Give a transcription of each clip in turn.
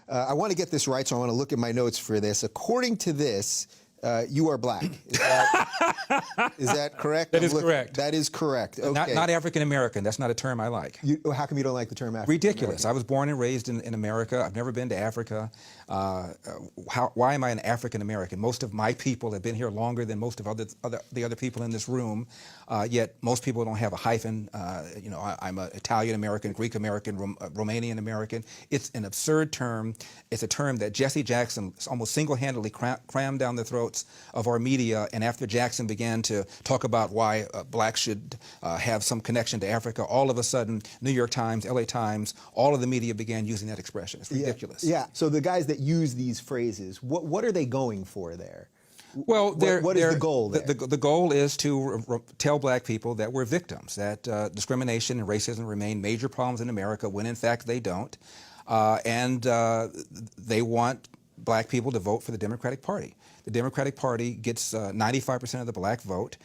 I want to get this right, so I want to look at my notes for this. According to this, you are black. Is that correct? That is correct. That is correct. Okay. Not African American. That's not a term I like. How come you don't like the term African Ridiculous. American? I was born and raised in America. I've never been to Africa. Why am I an African American? Most of my people have been here longer than most of the other people in this room. Yet most people don't have a hyphen. I'm an Italian American, Greek American, Romanian American. It's an absurd term. It's a term that Jesse Jackson almost single-handedly crammed down the throats of our media. And after Jackson began to talk about why blacks should have some connection to Africa, all of a sudden, New York Times, LA Times, all of the media began using that expression. It's ridiculous. Yeah. So the guys that use these phrases, what are they going for there? Well, what is the goal there? The goal is to tell black people that we're victims, that discrimination and racism remain major problems in America when in fact they don't. And they want black people to vote for the Democratic Party. The Democratic Party gets 95% of the black vote,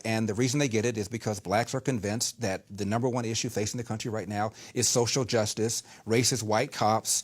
and the reason they get it is because blacks are convinced that the #1 issue facing the country right now is social justice, racist white cops,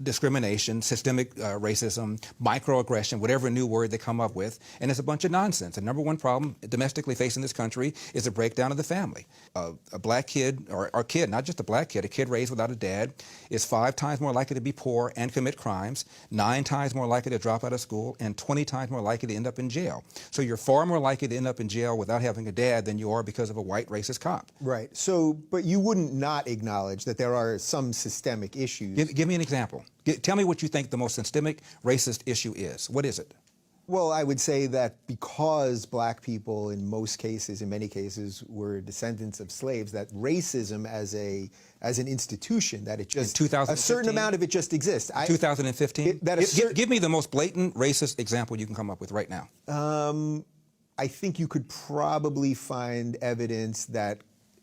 discrimination, systemic racism, microaggression, whatever new word they come up with, and it's a bunch of nonsense. The #1 problem domestically facing this country is a breakdown of the family. A black kid, or a kid, not just a black kid, a kid raised without a dad is 5 times more likely to be poor and commit crimes, 9 times more likely to drop out of school, and 20 times more likely to end up in jail. So you're far more likely to end up in jail without having a dad than you are because of a white racist cop. Right. So, but you wouldn't not acknowledge that there are some systemic issues. Give me an example. Tell me what you think the most systemic racist issue is. What is it? Well, I would say that because black people in most cases, in many cases, were descendants of slaves, that racism as an institution, that it just, a certain amount of it just exists. 2015? Give me the most blatant racist example you can come up with right now. I think you could probably find evidence that,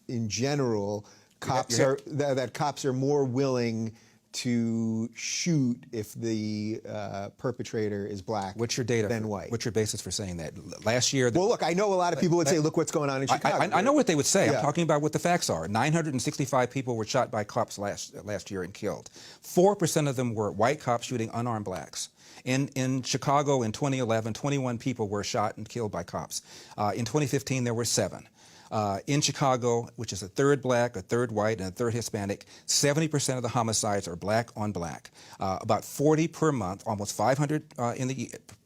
in general, cops are more willing to shoot if the perpetrator is black than white. What's your basis for saying that? Last year... Well, look, I know a lot of people would say, look what's going on in Chicago. I know what they would say. Yeah. I'm talking about what the facts are. 965 people were shot by cops last year and killed. 4% of them were white cops shooting unarmed blacks. In Chicago in 2011, 21 people were shot and killed by cops. In 2015, there were 7. In Chicago, which is a third black, a third white, and a third Hispanic, 70% of the homicides are black on black. About 40 per month, almost 500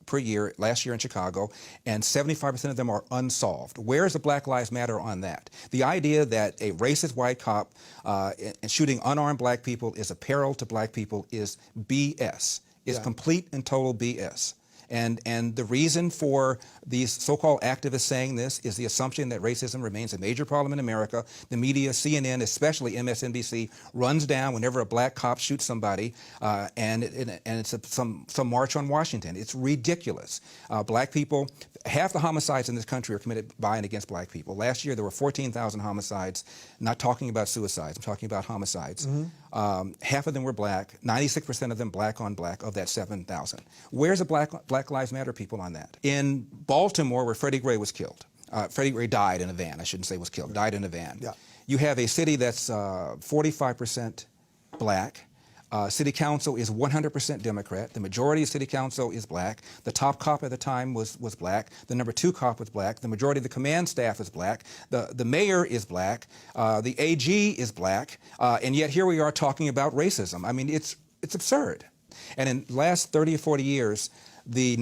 per year last year in Chicago, and 75% of them are unsolved. Where is the Black Lives Matter on that? The idea that a racist white cop and shooting unarmed black people is a peril to black people is BS. It's complete and total BS. And the reason for these so-called activists saying this is the assumption that racism remains a major problem in America. The media, CNN, especially MSNBC, runs down whenever a black cop shoots somebody, and it's some march on Washington. It's ridiculous. Black people, half the homicides in this country are committed by and against black people. Last year there were 14,000 homicides. Not talking about suicides, I'm talking about homicides. Half of them were black, 96% of them black on black of that 7,000. Where's the Black Lives Matter people on that? In Baltimore, where Freddie Gray was killed, Freddie Gray died in a van, I shouldn't say was killed, died in a van. Yeah. You have a city that's 45% black. City council is 100% Democrat. The majority of city council is black. The top cop at the time was black. The #2 cop was black. The majority of the command staff is black. The mayor is black. The AG is black. And yet here we are talking about racism. I mean, it's absurd. And in the last 30 or 40 years, the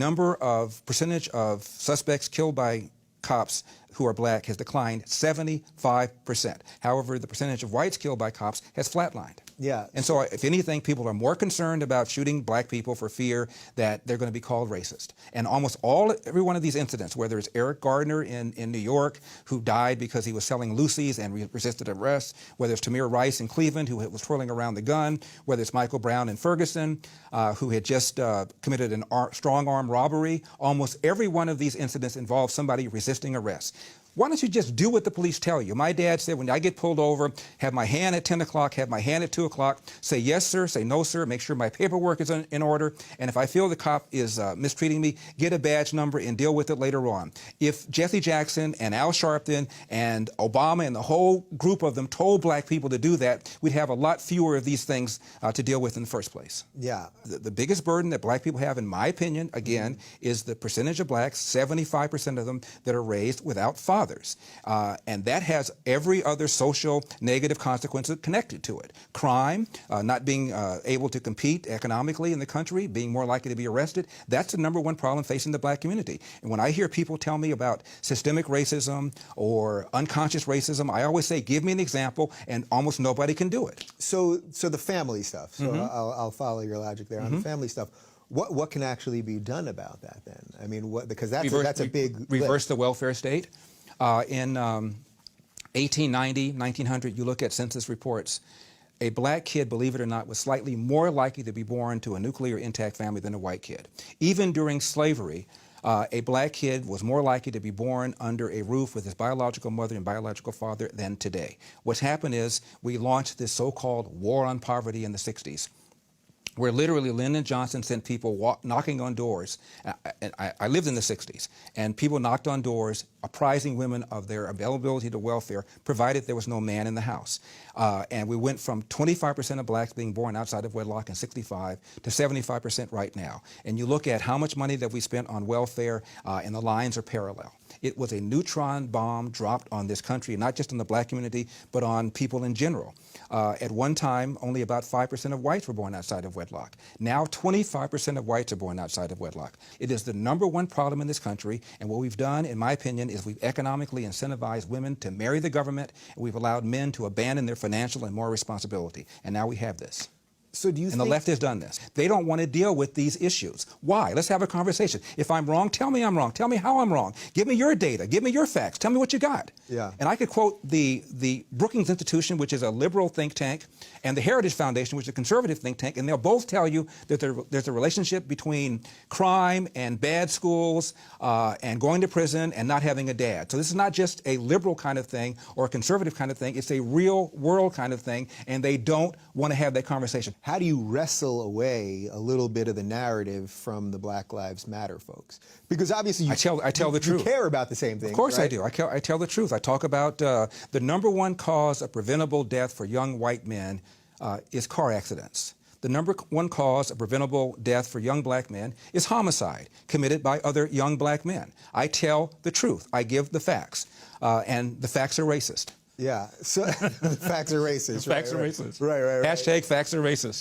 percentage of suspects killed by cops who are black has declined 75%. However, the percentage of whites killed by cops has flatlined. Yeah. And so, if anything, people are more concerned about shooting black people for fear that they're going to be called racist. And almost every one of these incidents, whether it's Eric Gardner in New York, who died because he was selling Lucy's and resisted arrest, whether it's Tamir Rice in Cleveland, who was twirling around the gun, whether it's Michael Brown in Ferguson, who had just committed a strong arm robbery, almost every one of these incidents involved somebody resisting arrest. Why don't you just do what the police tell you? My dad said, when I get pulled over, have my hand at 10 o'clock, have my hand at 2 o'clock, say yes, sir, say no, sir, make sure my paperwork is in order, and if I feel the cop is mistreating me, get a badge number and deal with it later on. If Jesse Jackson and Al Sharpton and Obama and the whole group of them told black people to do that, we'd have a lot fewer of these things to deal with in the first place. Yeah. The biggest burden that black people have, in my opinion, again, is the percentage of blacks, 75% of them, that are raised without fathers. And that has every other social negative consequence connected to it. Crime, not being able to compete economically in the country, being more likely to be arrested, that's the #1 problem facing the black community. And when I hear people tell me about systemic racism or unconscious racism, I always say, give me an example, and almost nobody can do it. So the family stuff. So I'll follow your logic there on the family stuff. What can actually be done about that then? I mean, because that's a big reverse lift. the welfare state. In 1890, 1900, you look at census reports, a black kid, believe it or not, was slightly more likely to be born to a nuclear intact family than a white kid. Even during slavery, a black kid was more likely to be born under a roof with his biological mother and biological father than today. What's happened is we launched this so-called war on poverty in the 60s, where literally Lyndon Johnson sent people knocking on doors. I lived in the 60s, and people knocked on doors apprising women of their availability to welfare, provided there was no man in the house. And we went from 25% of blacks being born outside of wedlock in 65 to 75% right now. And you look at how much money that we spent on welfare, and the lines are parallel. It was a neutron bomb dropped on this country, not just on the black community, but on people in general. At one time, only about 5% of whites were born outside of wedlock. Now 25% of whites are born outside of wedlock. It is the #1 problem in this country, and what we've done, in my opinion, is we've economically incentivized women to marry the government, and we've allowed men to abandon their financial and moral responsibility. And now we have this. So do you And think the left has done this. They don't want to deal with these issues. Why? Let's have a conversation. If I'm wrong, tell me I'm wrong. Tell me how I'm wrong. Give me your data. Give me your facts. Tell me what you got. Yeah. And I could quote the Brookings Institution, which is a liberal think tank, and the Heritage Foundation, which is a conservative think tank, and they'll both tell you that there's a relationship between crime and bad schools and going to prison and not having a dad. So this is not just a liberal kind of thing or a conservative kind of thing. It's a real world kind of thing, and they don't want to have that conversation. How do you wrestle away a little bit of the narrative from the Black Lives Matter folks? Because obviously I tell the truth. You care about the same thing. Of course right? I do. I tell the truth. I talk about the #1 cause of preventable death for young white men is car accidents. The #1 cause of preventable death for young black men is homicide committed by other young black men. I tell the truth. I give the facts. And the facts are racist. Yeah. So the facts are racist. Facts are racist. Right. Hashtag facts are racist.